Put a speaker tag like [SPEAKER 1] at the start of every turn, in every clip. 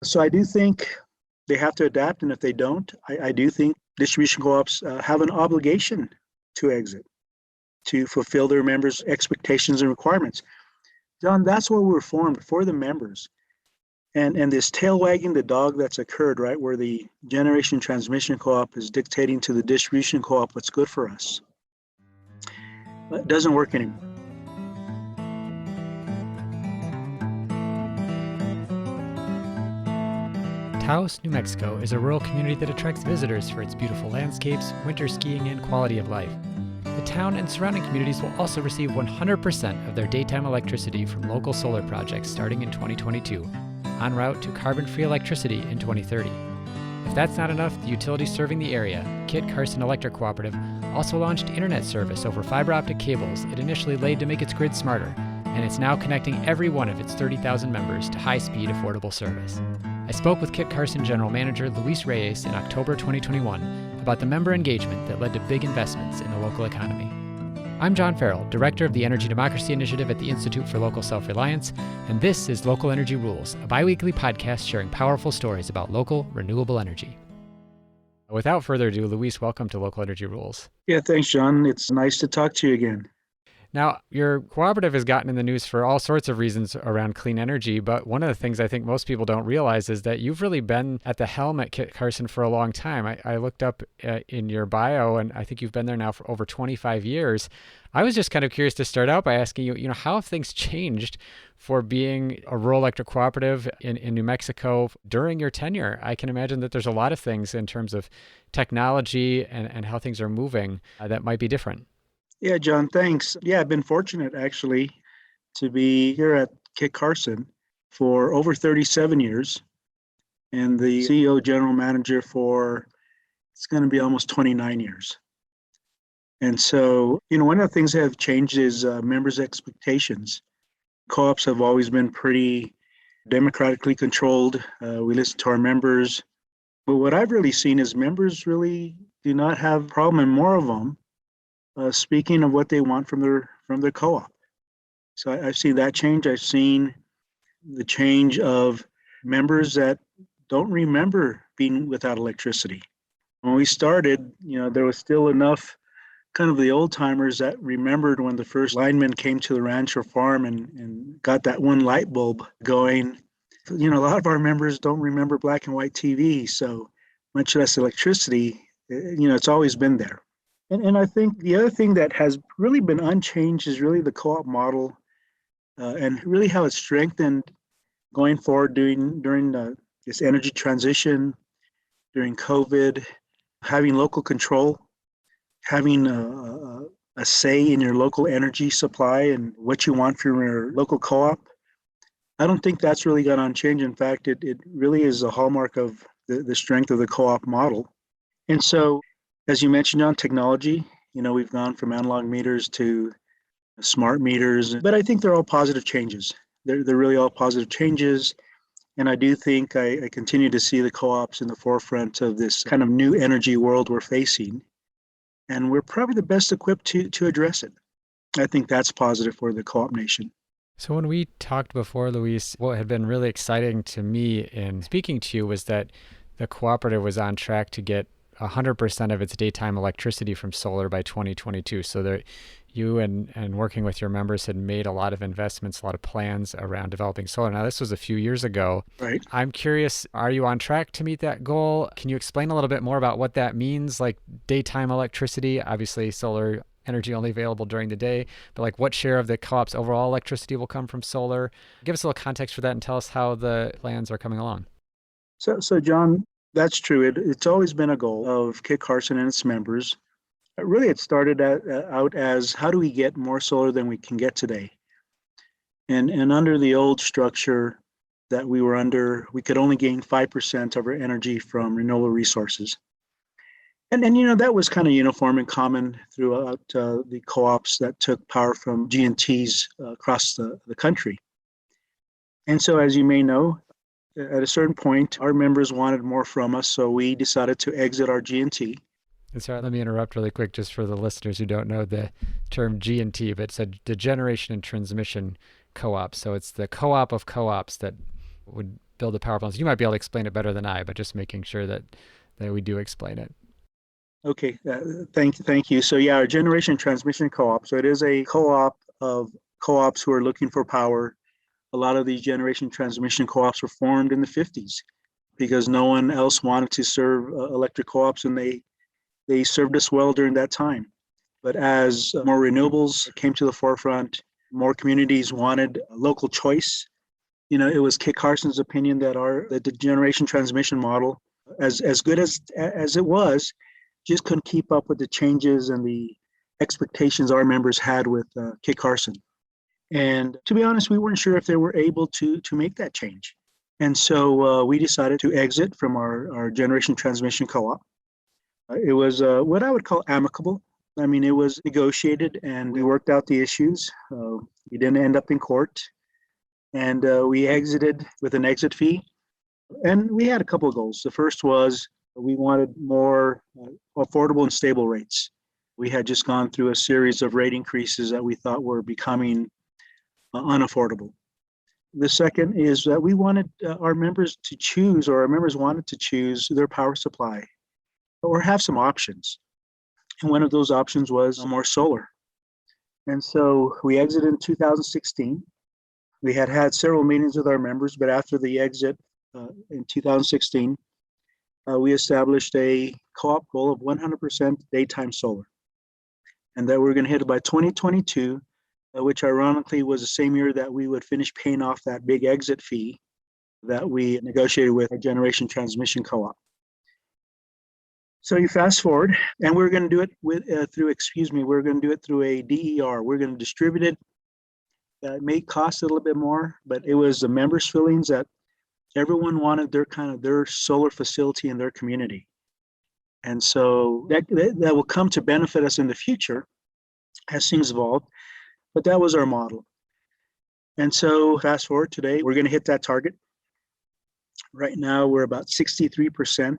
[SPEAKER 1] So I do think they have to adapt, and if they don't, I do think distribution co-ops have an obligation to exit, to fulfill their members' expectations and requirements. John, that's what we're formed for, the members. And this tail wagging the dog that's occurred, right, where the generation transmission co-op is dictating to the distribution co-op what's good for us. It doesn't work anymore.
[SPEAKER 2] Taos, New Mexico is a rural community that attracts visitors for its beautiful landscapes, winter skiing, and quality of life. The town and surrounding communities will also receive 100% of their daytime electricity from local solar projects starting in 2022, en route to carbon-free electricity in 2030. If that's not enough, the utility serving the area, Kit Carson Electric Cooperative, also launched internet service over fiber optic cables it initially laid to make its grid smarter, and it's now connecting every one of its 30,000 members to high-speed, affordable service. I spoke with Kit Carson General Manager Luis Reyes in October 2021 about the member engagement that led to big investments in the local economy. I'm John Farrell, Director of the Energy Democracy Initiative at the Institute for Local Self-Reliance, and this is Local Energy Rules, a bi-weekly podcast sharing powerful stories about local, renewable energy. Without further ado, Luis, welcome to Local Energy Rules.
[SPEAKER 1] Yeah, thanks, John. It's nice to talk to you again.
[SPEAKER 2] Now, your cooperative has gotten in the news for all sorts of reasons around clean energy, but one of the things I think most people don't realize is that you've really been at the helm at Kit Carson for a long time. I looked up in your bio, and I think you've been there now for over 25 years. I was just kind of curious to start out by asking you, how have things changed for being a rural electric cooperative in New Mexico during your tenure? I can imagine that there's a lot of things in terms of technology and how things are moving that might be different.
[SPEAKER 1] Yeah, John, thanks. Yeah, I've been fortunate actually to be here at Kit Carson for over 37 years and the CEO general manager for, it's going to be almost 29 years. And so, one of the things that have changed is members' expectations. Co-ops have always been pretty democratically controlled. We listen to our members. But what I've really seen is members really do not have a problem, and more of them, speaking of what they want from their co-op. So I've seen that change. I've seen the change of members that don't remember being without electricity. When we started, there was still enough kind of the old timers that remembered when the first lineman came to the ranch or farm and got that one light bulb going. A lot of our members don't remember black and white TV, so much less electricity. It's always been there. And I think the other thing that has really been unchanged is really the co-op model and really how it's strengthened going forward during this energy transition, during COVID, having local control, having a say in your local energy supply and what you want from your local co-op. I don't think that's really gone unchanged. In fact, it really is a hallmark of the strength of the co-op model. And so, as you mentioned on technology, we've gone from analog meters to smart meters, but I think they're all positive changes. They're really all positive changes. And I do think I continue to see the co-ops in the forefront of this kind of new energy world we're facing. And we're probably the best equipped to address it. I think that's positive for the co-op nation.
[SPEAKER 2] So when we talked before, Luis, what had been really exciting to me in speaking to you was that the cooperative was on track to get 100% of its daytime electricity from solar by 2022. So that you and working with your members had made a lot of investments, a lot of plans around developing solar. Now, this was a few years ago.
[SPEAKER 1] Right.
[SPEAKER 2] I'm curious, are you on track to meet that goal? Can you explain a little bit more about what that means, like daytime electricity? Obviously, solar energy only available during the day, but like what share of the co-op's overall electricity will come from solar? Give us a little context for that and tell us how the plans are coming along.
[SPEAKER 1] So John, that's true. It's always been a goal of Kit Carson and its members. Really, it started out as how do we get more solar than we can get today? And under the old structure that we were under, we could only gain 5% of our energy from renewable resources. And that was kind of uniform and common throughout the co-ops that took power from G&Ts across the country. And so, as you may know, at a certain point, our members wanted more from us, so we decided to exit our G&T.
[SPEAKER 2] And sorry, let me interrupt really quick just for the listeners who don't know the term G&T, but it's the Generation and Transmission Co-op. So it's the co-op of co-ops that would build the power plants. You might be able to explain it better than I, but just making sure that we do explain it.
[SPEAKER 1] Okay, thank you. So yeah, our generation transmission co-op. So it is a co-op of co-ops who are looking for power. A lot of these generation transmission co-ops were formed in the 50s because no one else wanted to serve electric co-ops, and they served us well during that time. But as more renewables came to the forefront, more communities wanted local choice. It was Kit Carson's opinion that the generation transmission model, as good as it was, just couldn't keep up with the changes and the expectations our members had with Kit Carson. And to be honest, we weren't sure if they were able to make that change. And so we decided to exit from our generation transmission co-op. It was what I would call amicable. I mean, it was negotiated and we worked out the issues. We didn't end up in court. And we exited with an exit fee. And we had a couple of goals. The first was we wanted more affordable and stable rates. We had just gone through a series of rate increases that we thought were becoming unaffordable. The second is that we wanted our members to choose, or our members wanted to choose their power supply or have some options. And one of those options was more solar. And so we exited in 2016. We had several meetings with our members, but after the exit in 2016, we established a co-op goal of 100% daytime solar, and that we're going to hit it by 2022, which ironically was the same year that we would finish paying off that big exit fee that we negotiated with a generation transmission co-op. So you fast forward, and we're going to do it we're going to do it through a DER. We're going to distribute it. It may cost a little bit more, but it was the members' feelings that everyone wanted their solar facility in their community. And so that will come to benefit us in the future as things evolve, but that was our model. And so fast forward today, we're going to hit that target. Right now, we're about 63%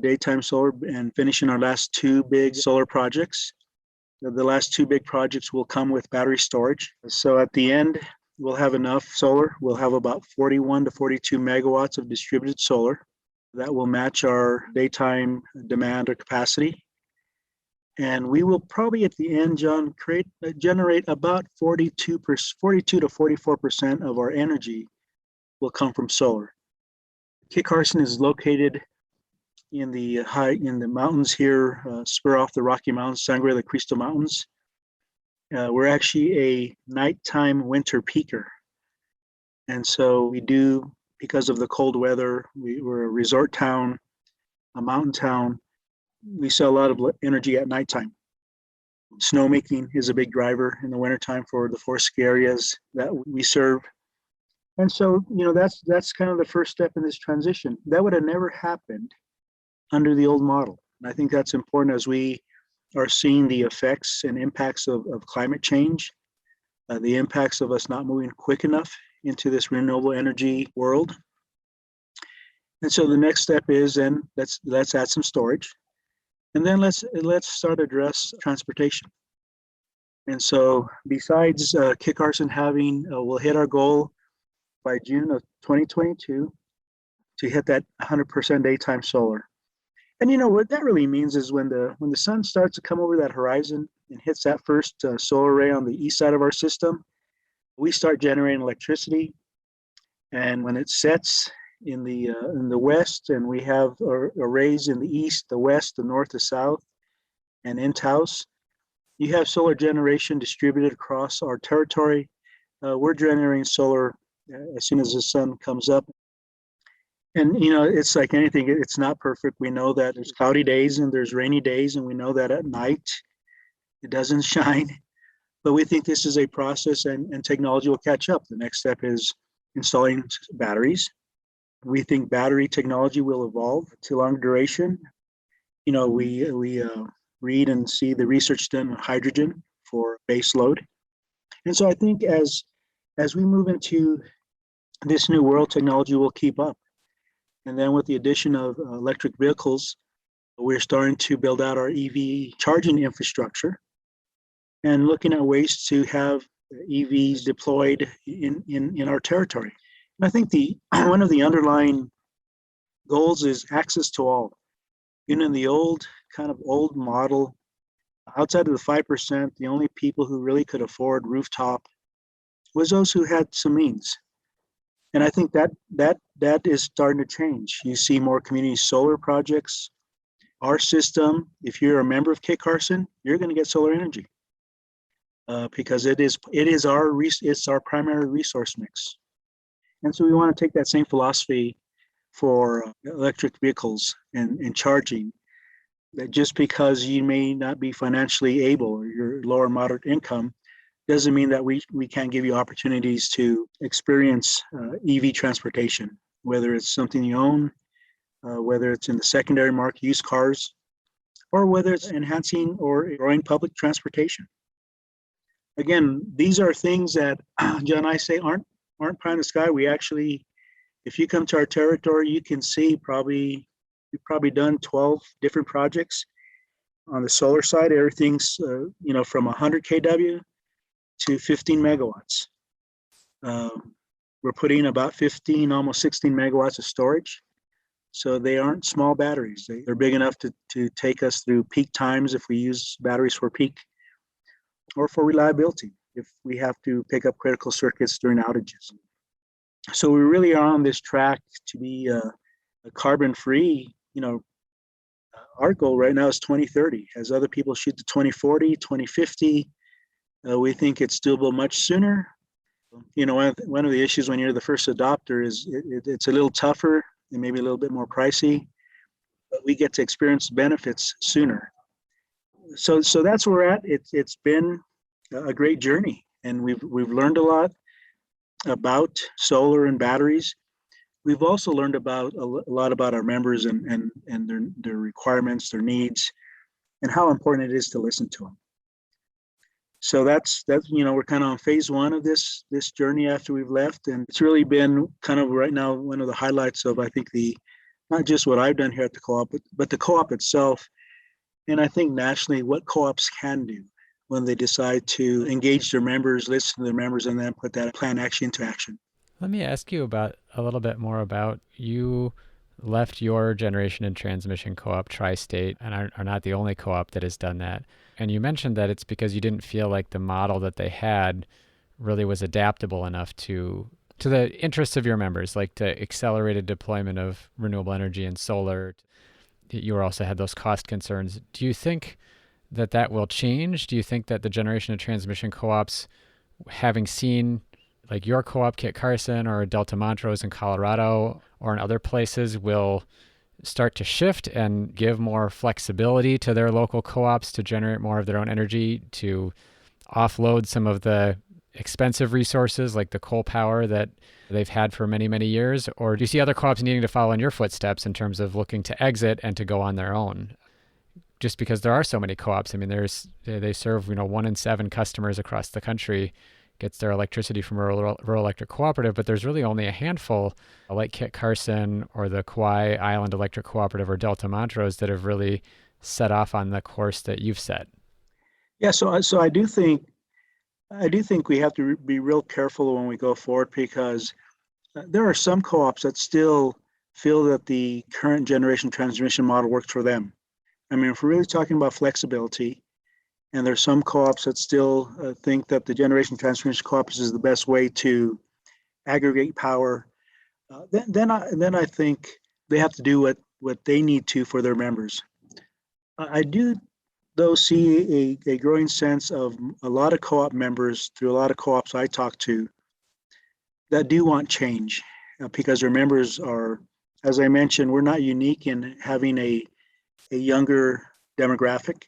[SPEAKER 1] daytime solar and finishing our last two big solar projects. The last two big projects will come with battery storage. So at the end, we'll have enough solar. We'll have about 41 to 42 megawatts of distributed solar that will match our daytime demand or capacity. And we will probably at the end, John, generate about 42 to 44% of our energy will come from solar. Kit Carson is located in the mountains here, spur off the Rocky Mountains, Sangre de Cristo Mountains. We're actually a nighttime winter peaker. And so we do, because of the cold weather, we're a resort town, a mountain town. We sell a lot of energy at nighttime. Snowmaking is a big driver in the wintertime for the four ski areas that we serve. And so, that's kind of the first step in this transition. That would have never happened under the old model. And I think that's important as we are seeing the effects and impacts of climate change, the impacts of us not moving quick enough into this renewable energy world. And so the next step is then let's add some storage, and then let's start to address transportation. And so besides Kit Carson we'll hit our goal by June of 2022 to hit that 100% daytime solar. And what that really means is when the sun starts to come over that horizon and hits that first solar array on the east side of our system, we start generating electricity. And when it sets in the west, and we have arrays in the east, the west, the north, the south, and in-house, you have solar generation distributed across our territory. We're generating solar as soon as the sun comes up. And, it's like anything, it's not perfect. We know that there's cloudy days and there's rainy days, and we know that at night it doesn't shine. But we think this is a process, and technology will catch up. The next step is installing batteries. We think battery technology will evolve to long duration. We read and see the research done on hydrogen for base load. And so I think as we move into this new world, technology will keep up. And then with the addition of electric vehicles, we're starting to build out our EV charging infrastructure and looking at ways to have EVs deployed in our territory. And I think the one of the underlying goals is access to all. In the old model, outside of the 5%, the only people who really could afford rooftop was those who had some means. And I think that is starting to change. You see more community solar projects. Our system, if you're a member of Kit Carson, you're going to get solar energy because it's our primary resource mix. And so we want to take that same philosophy for electric vehicles and charging. That just because you may not be financially able or you're lower moderate income doesn't mean that we can't give you opportunities to experience EV transportation, whether it's something you own, whether it's in the secondary market, used cars, or whether it's enhancing or growing public transportation. Again, these are things that John and I say aren't pie in the sky. We actually, if you come to our territory, you can see we've probably done 12 different projects on the solar side. Everything's from 100 kW to 15 megawatts. We're putting about 15, almost 16 megawatts of storage. So they aren't small batteries. They're big enough to take us through peak times if we use batteries for peak, or for reliability if we have to pick up critical circuits during outages. So we really are on this track to be a carbon-free. Our goal right now is 2030. As other people shoot to 2040, 2050, we think it's doable much sooner. One of the issues when you're the first adopter is it's a little tougher and maybe a little bit more pricey, but we get to experience benefits sooner. So that's where we're at. It's been a great journey, and we've learned a lot about solar and batteries. We've also learned about a lot about our members and their requirements, their needs, and how important it is to listen to them. So that's we're kind of on phase one of this journey after we've left, and it's really been kind of right now one of the highlights of, I think, not just what I've done here at the co-op, but the co-op itself, and I think nationally what co-ops can do when they decide to engage their members, listen to their members, and then put that plan actually into action.
[SPEAKER 2] Let me ask you about a little bit more about you left your generation and transmission co-op Tri-State and are not the only co-op that has done that. And you mentioned that it's because you didn't feel like the model that they had really was adaptable enough to the interests of your members, like the accelerated deployment of renewable energy and solar. You also had those cost concerns. Do you think that will change? Do you think that the generation and transmission co-ops, having seen like your co-op Kit Carson or Delta Montrose in Colorado or in other places, will start to shift and give more flexibility to their local co-ops to generate more of their own energy, to offload some of the expensive resources like the coal power that they've had for many, many years? Or do you see other co-ops needing to follow in your footsteps in terms of looking to exit and to go on their own? Just because there are so many co-ops. I mean, they serve 1 in 7 customers across the country gets their electricity from a rural electric cooperative, but there's really only a handful like Kit Carson or the Kauai Island Electric Cooperative or Delta Montrose that have really set off on the course that you've set.
[SPEAKER 1] Yeah, so I do think we have to be real careful when we go forward, because there are some co-ops that still feel that the current generation transmission model works for them. I mean, if we're really talking about flexibility, and there's some co-ops that still think that the generation transmission co-ops is the best way to aggregate power, then I think they have to do what they need to for their members. I do, though, see a growing sense of a lot of co-op members through a lot of co-ops I talk to that do want change, because their members are, as I mentioned, we're not unique in having a younger demographic.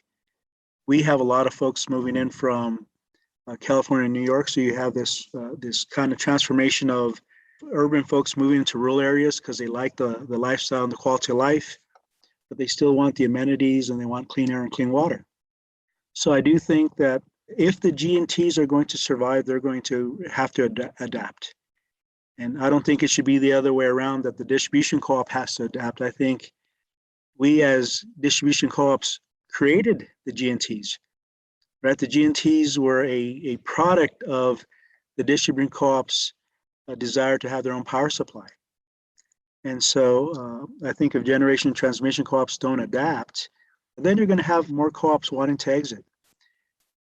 [SPEAKER 1] We have a lot of folks moving in from California and New York, so you have this kind of transformation of urban folks moving into rural areas because they like the lifestyle and the quality of life, but they still want the amenities and they want clean air and clean water. So I do think that if the G&Ts are going to survive, they're going to have to adapt. And I don't think it should be the other way around, that the distribution co-op has to adapt. I think we as distribution co-ops created the G&Ts, right? The G&Ts were a product of the distribution co-ops a desire to have their own power supply. And so I think if generation transmission co-ops don't adapt, then you're going to have more co-ops wanting to exit.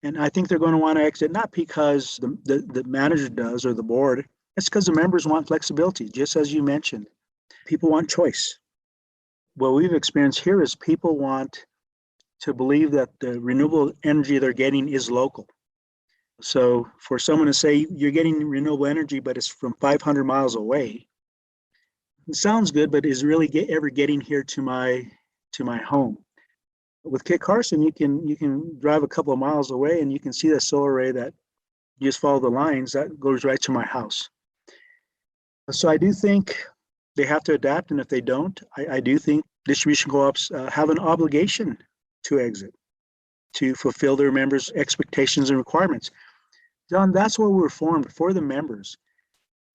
[SPEAKER 1] And I think they're going to want to exit not because the manager does or the board, it's because the members want flexibility, just as you mentioned. People want choice. What we've experienced here is people want to believe that the renewable energy they're getting is local. So for someone to say you're getting renewable energy, but it's from 500 miles away, it sounds good, but is really ever getting here to my home? With Kit Carson, you can drive a couple of miles away and you can see that solar array that you just follow the lines that goes right to my house. So I do think they have to adapt, and if they don't, I do think distribution co-ops have an obligation to exit, to fulfill their members' expectations and requirements. John, that's what we're formed for, the members.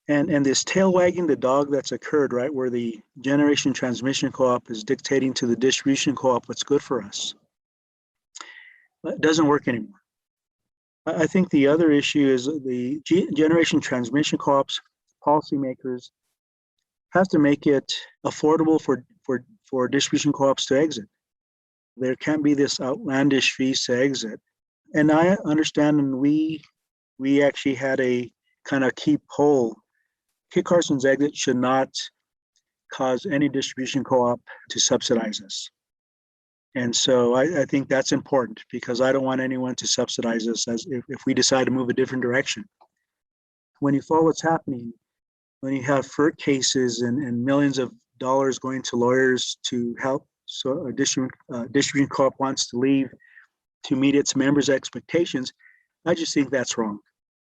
[SPEAKER 1] And this tail wagging the dog that's occurred, right, where the generation transmission co-op is dictating to the distribution co-op what's good for us, it doesn't work anymore. I think the other issue is the generation transmission co-ops, policymakers, have to make it affordable for distribution co-ops to exit. There can't be this outlandish fees to exit. And I understand, and we actually had a kind of key poll. Kit Carson's exit should not cause any distribution co-op to subsidize us. And so I think that's important, because I don't want anyone to subsidize us as if we decide to move a different direction. When you follow what's happening, when you have FERC cases and millions of dollars going to lawyers to help, so a distribution co-op wants to leave to meet its members' expectations, I just think that's wrong.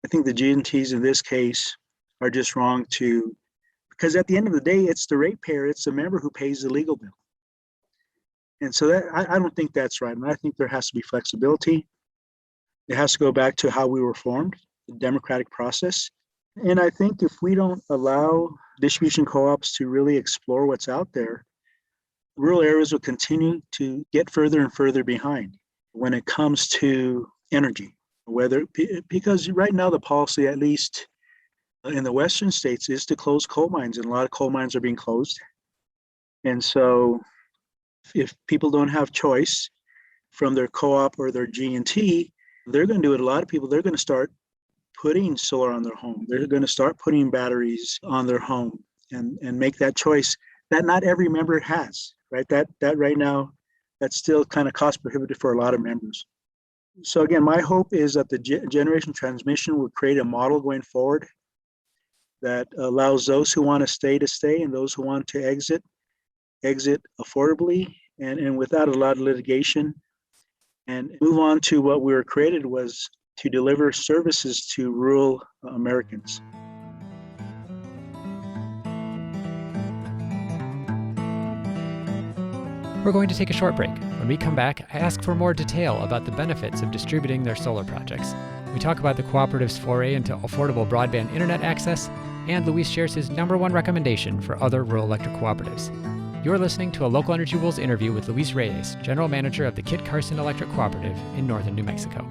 [SPEAKER 1] I think the G&Ts in this case are just wrong because at the end of the day, it's the ratepayer, it's the member who pays the legal bill. And so that I don't think that's right. And I think there has to be flexibility. It has to go back to how we were formed, the democratic process. And I think if we don't allow distribution co-ops to really explore what's out there, rural areas will continue to get further and further behind when it comes to energy. Because right now the policy, at least in the Western states, is to close coal mines, and a lot of coal mines are being closed. And so if people don't have choice from their co-op or their G&T, they're going to do it. A lot of people, they're going to start putting solar on their home. They're going to start putting batteries on their home and make that choice that not every member has, right? That right now, that's still kind of cost prohibitive for a lot of members. So again, my hope is that the generation transmission will create a model going forward that allows those who want to stay, and those who want to exit affordably and without a lot of litigation, and move on to what we were created was to deliver services to rural Americans.
[SPEAKER 2] We're going to take a short break. When we come back, I ask for more detail about the benefits of distributing their solar projects. We talk about the cooperative's foray into affordable broadband internet access, and Luis shares his #1 recommendation for other rural electric cooperatives. You're listening to a Local Energy Rules interview with Luis Reyes, General Manager of the Kit Carson Electric Cooperative in northern New Mexico.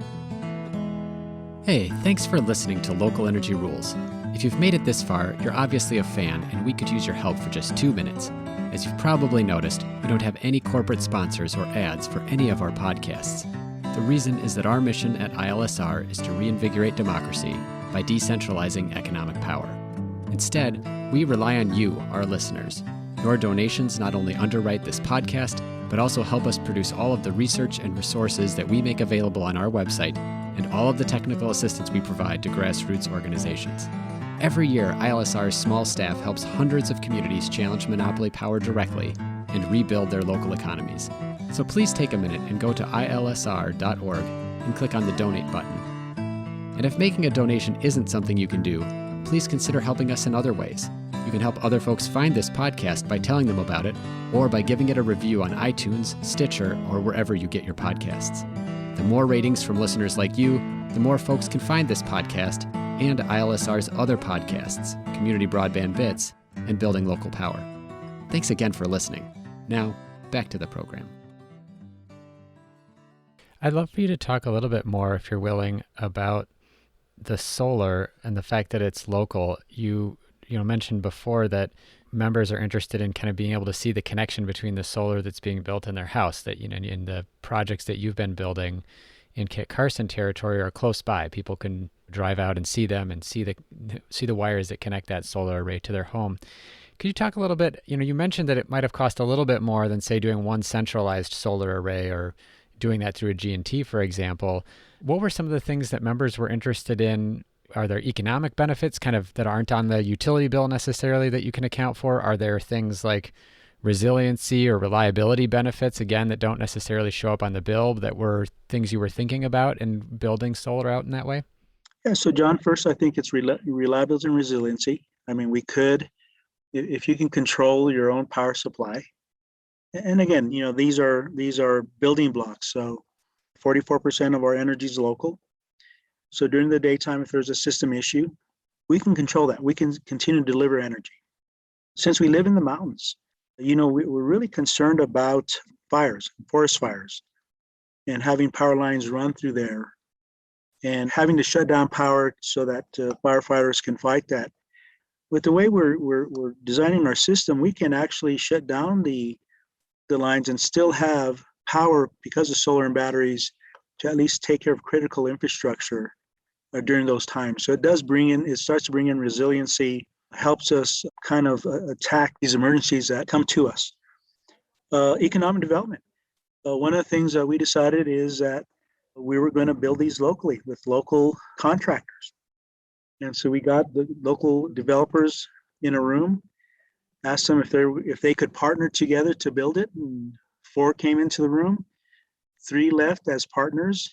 [SPEAKER 2] Hey, thanks for listening to Local Energy Rules. If you've made it this far, you're obviously a fan, and we could use your help for just 2 minutes. As you've probably noticed, we don't have any corporate sponsors or ads for any of our podcasts. The reason is that our mission at ILSR is to reinvigorate democracy by decentralizing economic power. Instead, we rely on you, our listeners. Your donations not only underwrite this podcast, but also help us produce all of the research and resources that we make available on our website and all of the technical assistance we provide to grassroots organizations. Every year, ILSR's small staff helps hundreds of communities challenge monopoly power directly and rebuild their local economies. So please take a minute and go to ilsr.org and click on the donate button. And if making a donation isn't something you can do, please consider helping us in other ways. You can help other folks find this podcast by telling them about it, or by giving it a review on iTunes, Stitcher, or wherever you get your podcasts. The more ratings from listeners like you, the more folks can find this podcast and ILSR's other podcasts, Community Broadband Bits, and Building Local Power. Thanks again for listening. Now, back to the program. I'd love for you to talk a little bit more, if you're willing, about the solar and the fact that it's local, you mentioned before that members are interested in kind of being able to see the connection between the solar that's being built in their house, that in the projects that you've been building in Kit Carson territory are close by. People can drive out and see them and see the wires that connect that solar array to their home. Could you talk a little bit, you mentioned that it might have cost a little bit more than, say, doing one centralized solar array or doing that through a G&T, for example. What were some of the things that members were interested in? Are there economic benefits kind of that aren't on the utility bill necessarily that you can account for? Are there things like resiliency or reliability benefits, again, that don't necessarily show up on the bill that were things you were thinking about in building solar out in that way?
[SPEAKER 1] Yeah, so John, first, I think it's reliability and resiliency. I mean, we could, if you can control your own power supply, and again, these are building blocks. So 44% of our energy is local. So during the daytime, if there's a system issue, we can control that. We can continue to deliver energy. Since we live in the mountains, we're really concerned about fires, forest fires, and having power lines run through there and having to shut down power so that firefighters can fight that. With the way we're designing our system, we can actually shut down the lines and still have power because of solar and batteries to at least take care of critical infrastructure during those times. So it starts to bring in resiliency, helps us kind of attack these emergencies that come to us. Economic development. One of the things that we decided is that we were going to build these locally with local contractors. And so we got the local developers in a room, asked them if they could partner together to build it. And 4 came into the room, 3 left as partners.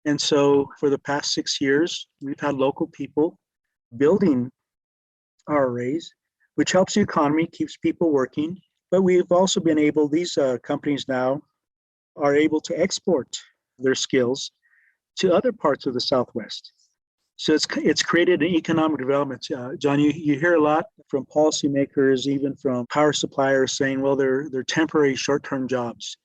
[SPEAKER 1] And so for the past 6 years, we've had local people building our arrays, which helps the economy, keeps people working. But we've also been able, these companies now are able to export their skills to other parts of the Southwest. So it's created an economic development. John, you hear a lot from policymakers, even from power suppliers saying, well, they're temporary short-term jobs.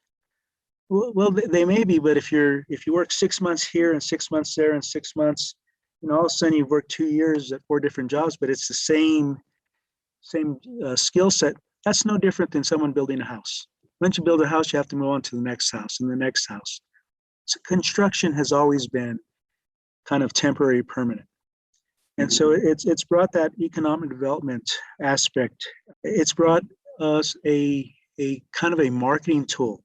[SPEAKER 1] Well, they may be, but if you work 6 months here and 6 months there and 6 months, all of a sudden you've worked 2 years at 4 different jobs, but it's the same skill set. That's no different than someone building a house. Once you build a house, you have to move on to the next house and the next house. So construction has always been kind of temporary, permanent. And so it's brought that economic development aspect. It's brought us a kind of a marketing tool.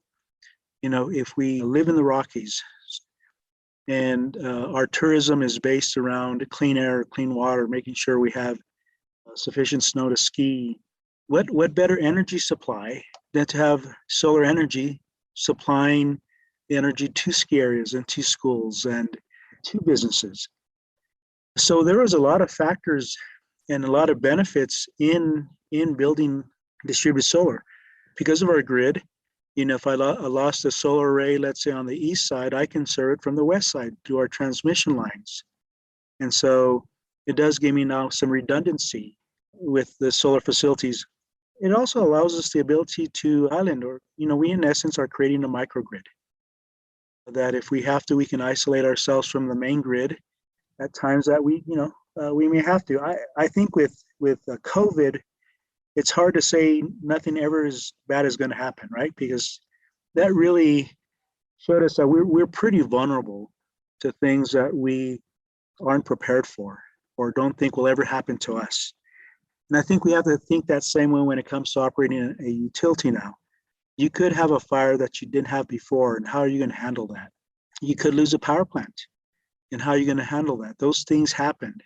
[SPEAKER 1] If we live in the Rockies and our tourism is based around clean air, clean water, making sure we have sufficient snow to ski, what better energy supply than to have solar energy supplying the energy to ski areas and to schools and to businesses. So there was a lot of factors and a lot of benefits in building distributed solar. Because of our grid, if I lost a solar array, let's say on the east side, I can serve it from the west side through our transmission lines. And so it does give me now some redundancy with the solar facilities. It also allows us the ability to island, or, we in essence are creating a microgrid. That if we have to, we can isolate ourselves from the main grid at times that we may have to. I think with COVID, it's hard to say nothing ever as bad is going to happen, right? Because that really showed us that we're pretty vulnerable to things that we aren't prepared for or don't think will ever happen to us. And I think we have to think that same way when it comes to operating a utility now. You could have a fire that you didn't have before, and how are you going to handle that? You could lose a power plant, and how are you going to handle that? Those things happened.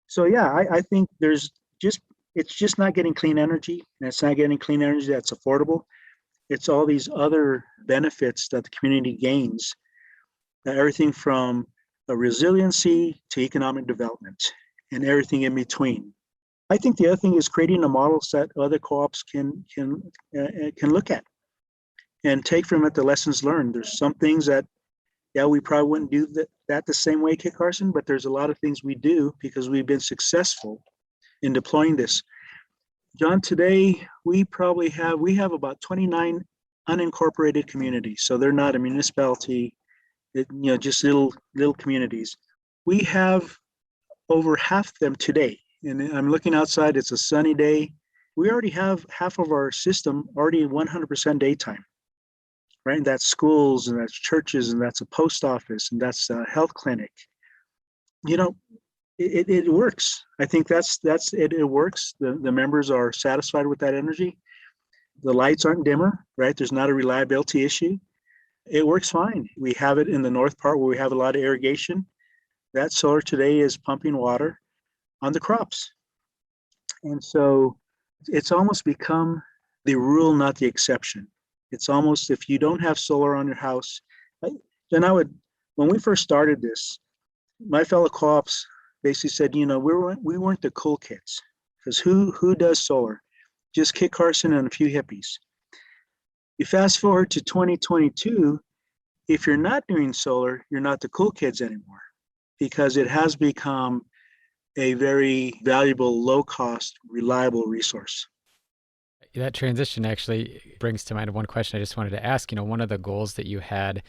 [SPEAKER 1] So yeah, I think it's just not getting clean energy, and it's not getting clean energy that's affordable. It's all these other benefits that the community gains, everything from resiliency to economic development and everything in between. I think the other thing is creating a model that other co-ops can look at and take from it the lessons learned. There's some things that, we probably wouldn't do that the same way, Kit Carson, but there's a lot of things we do because we've been successful in deploying this. John, today we have about 29 unincorporated communities. So they're not a municipality, just little communities. We have over half them today. And I'm looking outside, it's a sunny day. We already have half of our system already 100% daytime, right? And that's schools, and that's churches, and that's a post office, and that's a health clinic. You know, it works. I think that's it. It works. The members are satisfied with that energy. The lights aren't dimmer, right? There's not a reliability issue. It works fine. We have it in the north part where we have a lot of irrigation. That solar today is pumping water on the crops. And so it's almost become the rule, not the exception. It's almost, if you don't have solar on your house, then when we first started this, my fellow co-ops basically said, we weren't the cool kids, because who does solar? Just Kit Carson and a few hippies. You fast forward to 2022, if you're not doing solar, you're not the cool kids anymore, because it has become a very valuable, low-cost, reliable resource.
[SPEAKER 2] That transition actually brings to mind one question I just wanted to ask. One of the goals that you had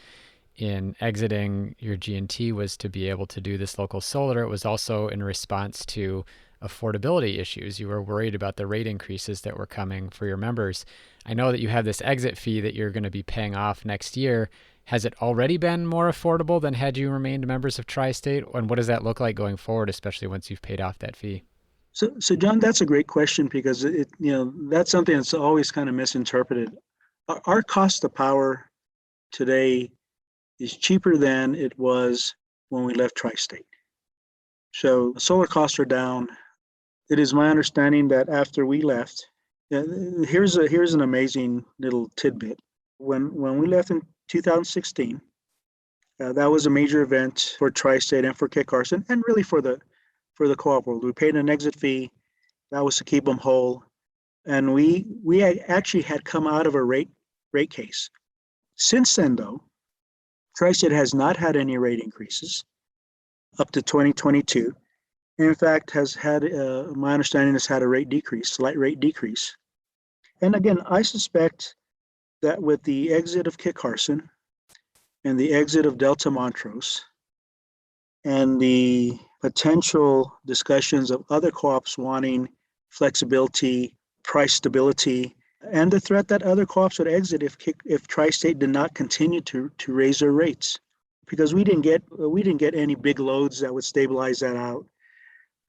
[SPEAKER 2] in exiting your G&T was to be able to do this local solar. It was also in response to affordability issues. You were worried about the rate increases that were coming for your members. I know that you have this exit fee that you're going to be paying off next year. Has it already been more affordable than had you remained members of Tri-State? And what does that look like going forward, especially once you've paid off that fee?
[SPEAKER 1] So John, that's a great question, because that's something that's always kind of misinterpreted. Our cost of power today is cheaper than it was when we left Tri-State. So solar costs are down. It is my understanding that after we left, here's an amazing little tidbit. When we left in 2016, that was a major event for Tri-State and for Kit Carson, and really for the co-op world. We paid an exit fee. That was to keep them whole. And we actually had come out of a rate case. Since then, though, Tri-State has not had any rate increases up to 2022. In fact, has had, my understanding, has had a slight rate decrease. And again, I suspect that with the exit of Kit Carson and the exit of Delta Montrose and the potential discussions of other co-ops wanting flexibility, price stability, and the threat that other co-ops would exit if Tri-State did not continue to raise their rates, because we didn't get any big loads that would stabilize that out.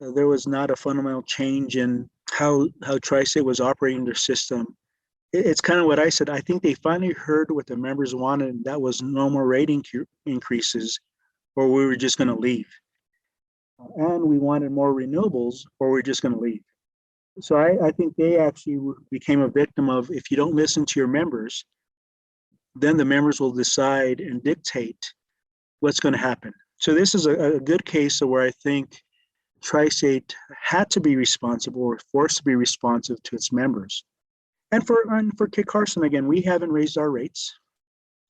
[SPEAKER 1] There was not a fundamental change in how Tri-State was operating their system. It's kind of what I said. I think they finally heard what the members wanted, and that was no more rate increases, or we were just going to leave. And we wanted more renewables, or we're just going to leave. So I think they actually became a victim of, if you don't listen to your members, then the members will decide and dictate what's going to happen. So this is a good case of where I think Tri-State had to be responsible, or forced to be responsive to its members. And for Kit Carson, again, we haven't raised our rates.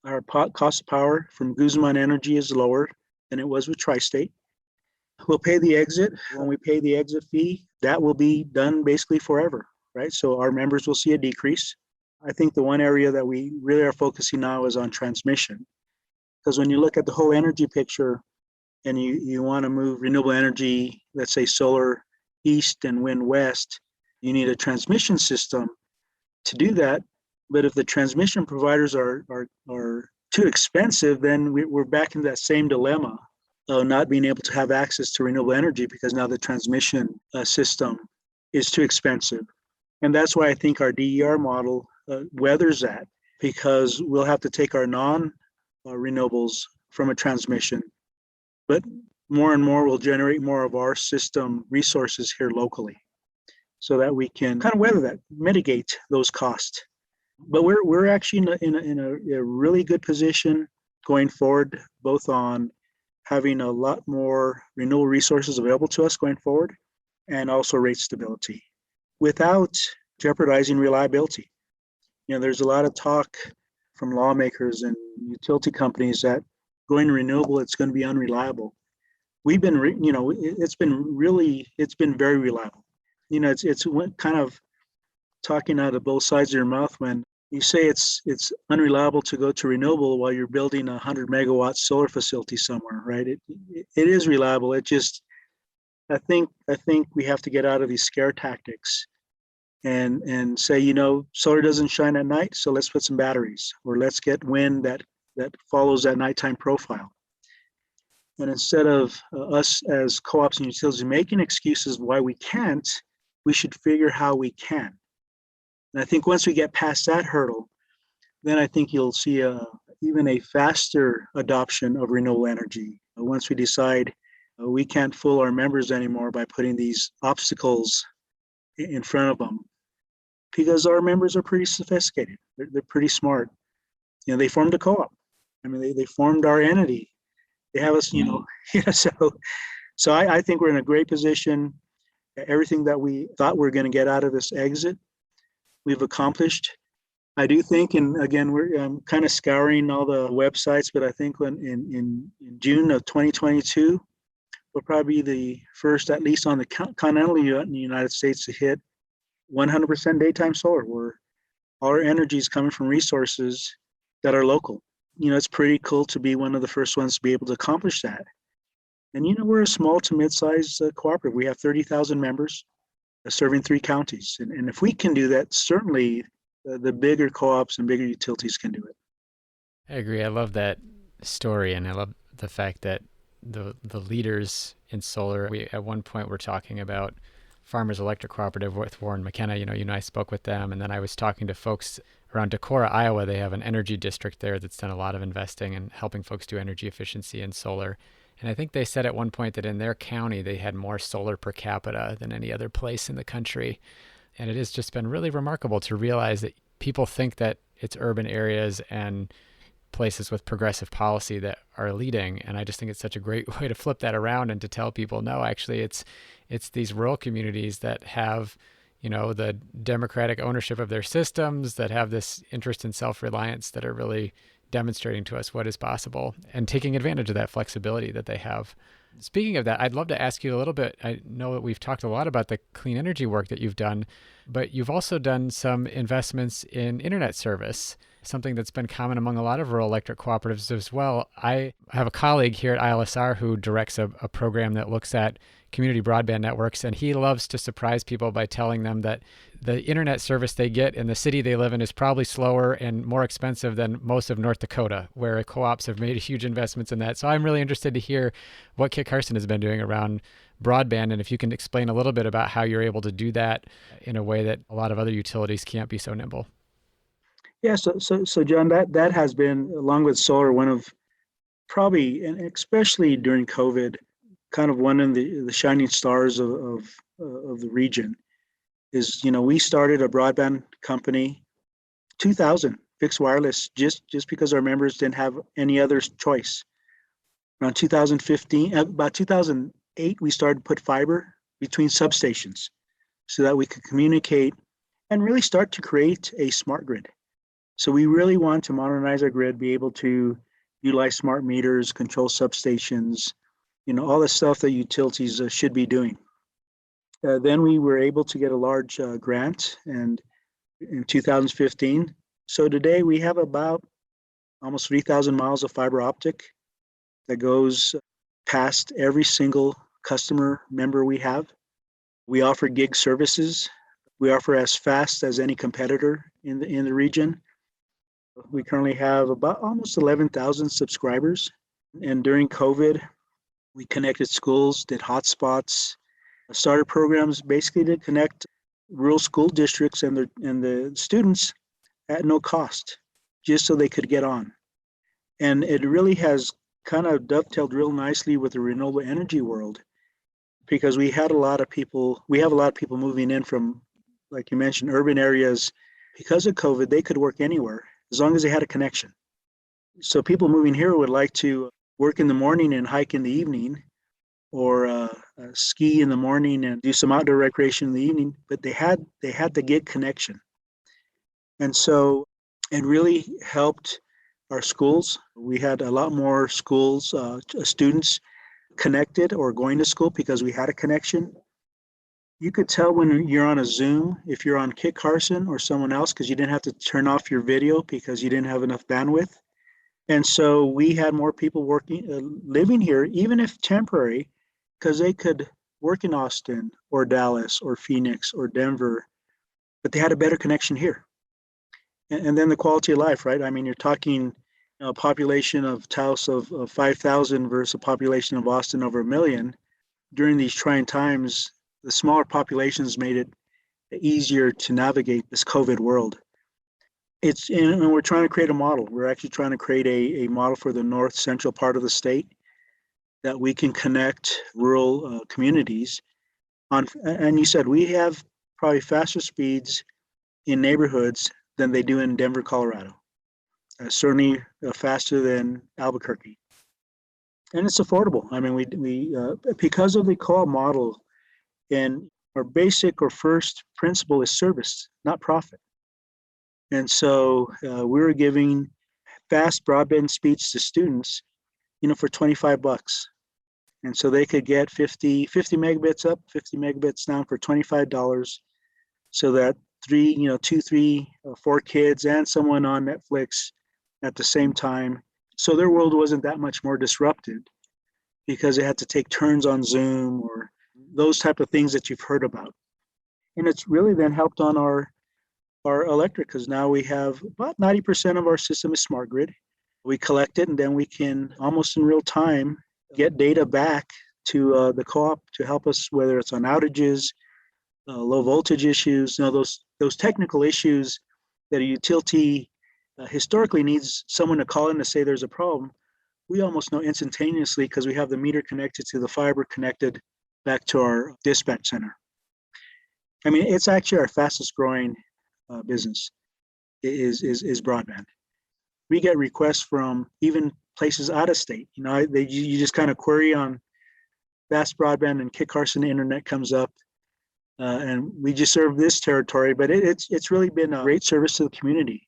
[SPEAKER 1] Our cost of power from Guzman Energy is lower than it was with Tri-State. We'll pay the exit. When we pay the exit fee, that will be done basically forever, right? So our members will see a decrease. I think the one area that we really are focusing now is on transmission. Because when you look at the whole energy picture and you want to move renewable energy, let's say solar east and wind west, you need a transmission system to do that. But if the transmission providers are too expensive, then we're back in that same dilemma of not being able to have access to renewable energy, because now the transmission system is too expensive. And that's why I think our DER model weathers that, because we'll have to take our non-renewables from a transmission, but more and more will generate more of our system resources here locally, so that we can kind of weather that, mitigate those costs. But we're actually in a really good position going forward, both on having a lot more renewable resources available to us going forward, and also rate stability without jeopardizing reliability. There's a lot of talk from lawmakers and utility companies that going renewable, it's going to be unreliable. We've been, it's been very reliable. It's kind of talking out of both sides of your mouth when, You say it's unreliable to go to renewable while you're building a 100 megawatt solar facility somewhere, right? It is reliable. It just, I think we have to get out of these scare tactics and say, solar doesn't shine at night, so let's put some batteries, or let's get wind that follows that nighttime profile. And instead of us as co-ops and utilities making excuses why we can't, we should figure how we can. And I think once we get past that hurdle, then I think you'll see even a faster adoption of renewable energy. Once we decide we can't fool our members anymore by putting these obstacles in front of them, because our members are pretty sophisticated. They're pretty smart. They formed a co-op. I mean, they formed our entity. They have us, so I think we're in a great position. Everything that we thought we were going to get out of this exit, we've accomplished. I do think, and again, we're kind of scouring all the websites, but I think in June of 2022, we'll probably be the first, at least on the continental in the United States, to hit 100% daytime solar, where all our energy is coming from resources that are local. It's pretty cool to be one of the first ones to be able to accomplish that. And we're a small to mid-sized cooperative. We have 30,000 members serving 3 counties. And if we can do that, certainly the bigger co-ops and bigger utilities can do it.
[SPEAKER 2] I agree. I love that story, and I love the fact that the leaders in solar, we at one point were talking about Farmers Electric Cooperative with Warren McKenna. You and I spoke with them, and then I was talking to folks around Decorah, Iowa. They have an energy district there that's done a lot of investing and helping folks do energy efficiency in solar. And I think they said at one point that in their county, they had more solar per capita than any other place in the country. And it has just been really remarkable to realize that people think that it's urban areas and places with progressive policy that are leading. And I just think it's such a great way to flip that around and to tell people, no, actually it's these rural communities that have, the democratic ownership of their systems, that have this interest in self-reliance, that are really demonstrating to us what is possible and taking advantage of that flexibility that they have. Speaking of that, I'd love to ask you a little bit. I know that we've talked a lot about the clean energy work that you've done, but you've also done some investments in internet service, something that's been common among a lot of rural electric cooperatives as well. I have a colleague here at ILSR who directs a program that looks at community broadband networks, and he loves to surprise people by telling them that the internet service they get in the city they live in is probably slower and more expensive than most of North Dakota, where co-ops have made huge investments in that. So I'm really interested to hear what Kit Carson has been doing around broadband, and if you can explain a little bit about how you're able to do that in a way that a lot of other utilities can't be so nimble.
[SPEAKER 1] Yeah, so John, that has been, along with solar, one of probably, and especially during COVID, kind of one of the shining stars of the region. Is, we started a broadband company, 2000, fixed wireless, just because our members didn't have any other choice. Around 2015, about 2008, we started to put fiber between substations so that we could communicate and really start to create a smart grid. So we really want to modernize our grid, be able to utilize smart meters, control substations, all the stuff that utilities should be doing. Then we were able to get a large grant, and in 2015. So today we have about almost 3,000 miles of fiber optic that goes past every single customer member we have. We offer gig services. We offer as fast as any competitor in the region. We currently have about almost 11,000 subscribers. And during COVID, we connected schools, did hotspots, started programs basically to connect rural school districts and the students at no cost, just so they could get on. And it really has kind of dovetailed real nicely with the renewable energy world, because we have a lot of people moving in from, like you mentioned, urban areas. Because of COVID, they could work anywhere as long as they had a connection. So people moving here would like to work in the morning and hike in the evening, or ski in the morning and do some outdoor recreation in the evening, but they had the gig connection. And so it really helped our schools. We had a lot more schools, students connected or going to school because we had a connection. You could tell when you're on a Zoom if you're on Kit Carson or someone else because you didn't have to turn off your video because you didn't have enough bandwidth. And so we had more people working, living here, even if temporary, because they could work in Austin or Dallas or Phoenix or Denver, but they had a better connection here. And then the quality of life, right? I mean, you're talking a population of Taos of 5,000 versus a population of Austin over 1 million. During these trying times, the smaller populations made it easier to navigate this COVID world. And we're trying to create a model. We're actually trying to create a model for the north central part of the state that we can connect rural communities on. And you said we have probably faster speeds in neighborhoods than they do in Denver, Colorado. Certainly faster than Albuquerque. And it's affordable. I mean, we because of the co-op model, and our basic or first principle is service, not profit. And so we were giving fast broadband speeds to students, for $25. And so they could get 50 megabits up, 50 megabits down for $25, so that two, three, 4 kids and someone on Netflix at the same time. So their world wasn't that much more disrupted because they had to take turns on Zoom or those type of things that you've heard about. And it's really then helped on our electric, because now we have about 90% of our system is smart grid. We collect it and then we can almost in real time get data back to the co-op to help us, whether it's on outages, low voltage issues, those technical issues that a utility historically needs someone to call in to say there's a problem. We almost know instantaneously because we have the meter connected to the fiber connected back to our dispatch center. I mean, it's actually our fastest growing business is broadband. We get requests from even places out of state. You just kind of query on fast broadband and Kit Carson Internet comes up, and we just serve this territory. But it's really been a great service to the community.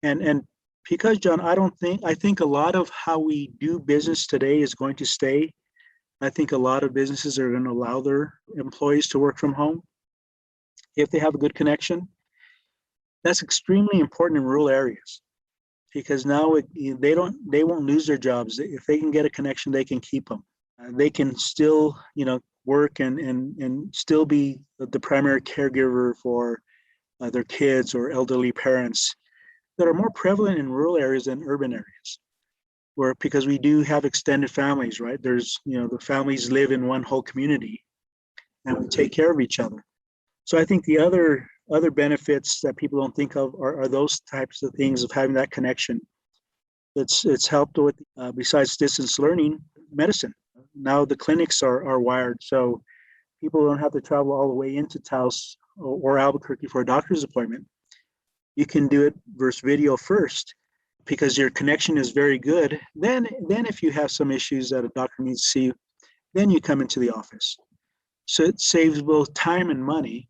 [SPEAKER 1] And because, John, I think a lot of how we do business today is going to stay. I think a lot of businesses are going to allow their employees to work from home if they have a good connection. That's extremely important in rural areas because now they won't lose their jobs. If they can get a connection, they can keep them. They can still, work and still be the primary caregiver for their kids or elderly parents that are more prevalent in rural areas than urban areas, because we do have extended families, right? There's, the families live in one whole community and we take care of each other. So I think the other benefits that people don't think of are those types of things of having that connection. It's helped with, besides distance learning, medicine. Now the clinics are wired, so people don't have to travel all the way into Taos or Albuquerque for a doctor's appointment. You can do it versus video first because your connection is very good. Then if you have some issues that a doctor needs to see you, then you come into the office. So it saves both time and money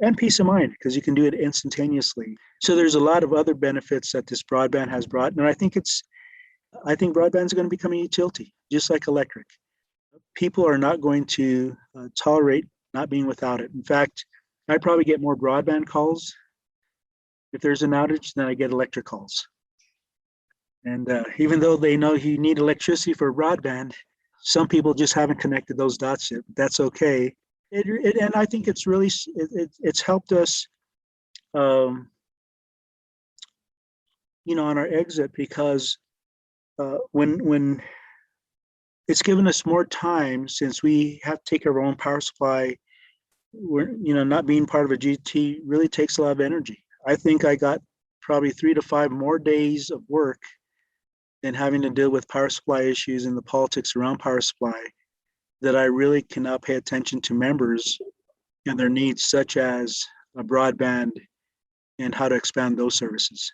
[SPEAKER 1] and peace of mind because you can do it instantaneously. So there's a lot of other benefits that this broadband has brought. And I think broadband is going to become a utility, just like electric. People are not going to tolerate not being without it. In fact, I probably get more broadband calls if there's an outage than I get electric calls. And even though they know you need electricity for broadband, some people just haven't connected those dots yet. That's okay. And I think it's helped us, on our exit because when it's given us more time since we have to take care of our own power supply. We're, not being part of a GT really takes a lot of energy. I think I got probably 3 to 5 more days of work than having to deal with power supply issues and the politics around power supply that I really cannot pay attention to members and their needs, such as a broadband and how to expand those services.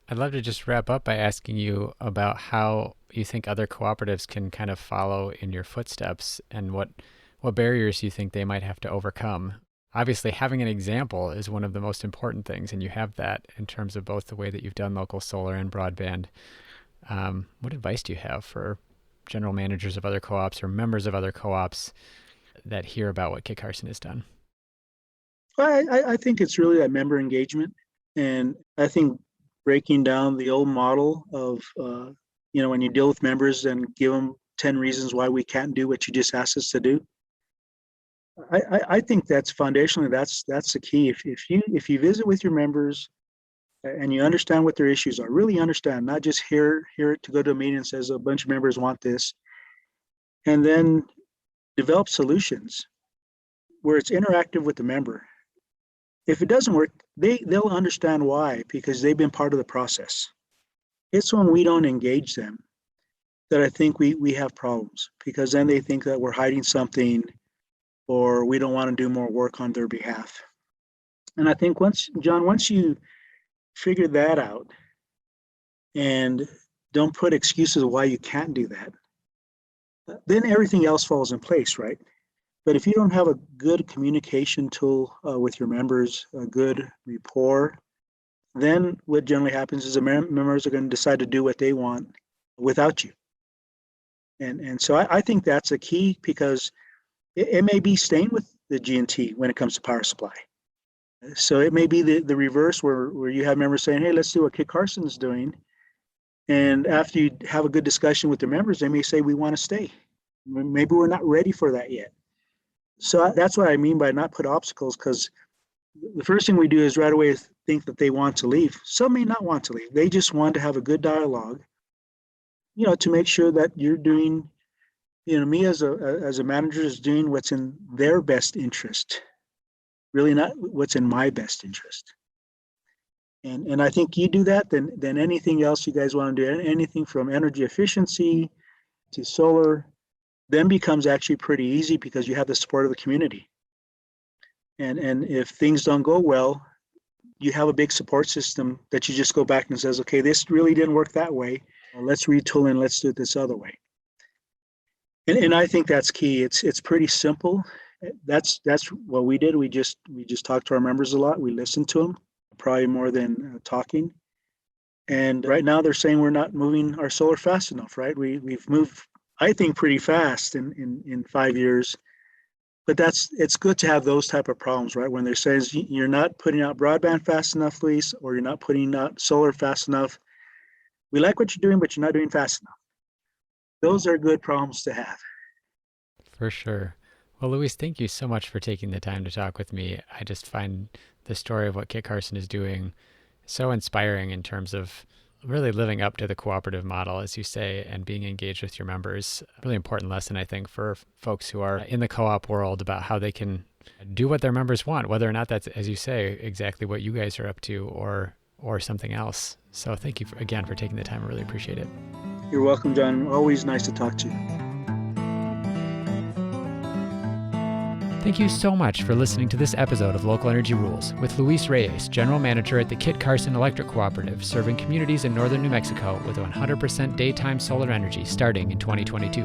[SPEAKER 2] I'd love to just wrap up by asking you about how you think other cooperatives can kind of follow in your footsteps and what barriers you think they might have to overcome. Obviously, having an example is one of the most important things, and you have that in terms of both the way that you've done local solar and broadband. What advice do you have for general managers of other co-ops or members of other co-ops that hear about what Kit Carson has done?
[SPEAKER 1] I think it's really that member engagement. And I think breaking down the old model of, when you deal with members and give them 10 reasons why we can't do what you just asked us to do. I think that's foundationally, that's the key. If you visit with your members and you understand what their issues are, really understand, not just hear it to go to a meeting and says a bunch of members want this, and then develop solutions where it's interactive with the member. If it doesn't work, they'll understand why, because they've been part of the process. It's when we don't engage them that I think we have problems, because then they think that we're hiding something or we don't want to do more work on their behalf. And I think once you figure that out and don't put excuses of why you can't do that, then everything else falls in place, right? But if you don't have a good communication tool with your members, a good rapport, then what generally happens is the members are going to decide to do what they want without you. And so I think that's a key, because it may be staying with the G&T when it comes to power supply. So it may be the reverse, where you have members saying, hey, let's do what Kit Carson's doing. And after you have a good discussion with the members, they may say, we want to stay. Maybe we're not ready for that yet. So that's what I mean by not put obstacles, because the first thing we do is right away think that they want to leave. Some may not want to leave. They just want to have a good dialogue, to make sure that you're doing, me as a manager is doing what's in their best interest, really not what's in my best interest. And I think you do that, then anything else you guys want to do, anything from energy efficiency to solar, then becomes actually pretty easy, because you have the support of the community. And if things don't go well, you have a big support system that you just go back and says, okay, this really didn't work that way. Let's retool and let's do it this other way. And I think that's key. It's pretty simple. That's what we did. We just talked to our members a lot. We listened to them, probably more than talking. And right now they're saying we're not moving our solar fast enough, right? We've moved, I think, pretty fast in 5 years. But it's good to have those type of problems, right? When they're saying you're not putting out broadband fast enough, Luis, or you're not putting out solar fast enough. We like what you're doing, but you're not doing fast enough. Those are good problems to have.
[SPEAKER 2] For sure. Well, Luis, thank you so much for taking the time to talk with me. I just find the story of what Kit Carson is doing so inspiring in terms of really living up to the cooperative model, as you say, and being engaged with your members. A really important lesson, I think, for folks who are in the co-op world about how they can do what their members want, whether or not that's, as you say, exactly what you guys are up to or something else. So thank you again for taking the time. I really appreciate it.
[SPEAKER 1] You're welcome, John. Always nice to talk to you.
[SPEAKER 2] Thank you so much for listening to this episode of Local Energy Rules with Luis Reyes, General Manager at the Kit Carson Electric Cooperative, serving communities in northern New Mexico with 100% daytime solar energy starting in 2022.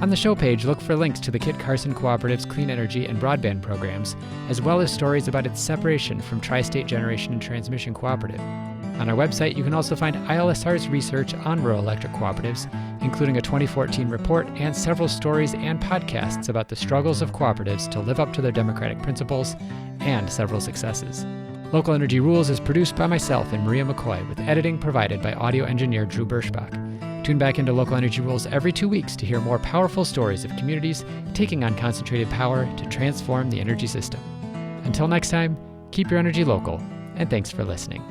[SPEAKER 2] On the show page, look for links to the Kit Carson Cooperative's clean energy and broadband programs, as well as stories about its separation from Tri-State Generation and Transmission Cooperative. On our website, you can also find ILSR's research on rural electric cooperatives, including a 2014 report and several stories and podcasts about the struggles of cooperatives to live up to their democratic principles and several successes. Local Energy Rules is produced by myself and Maria McCoy, with editing provided by audio engineer Drew Birschbach. Tune back into Local Energy Rules every 2 weeks to hear more powerful stories of communities taking on concentrated power to transform the energy system. Until next time, keep your energy local, and thanks for listening.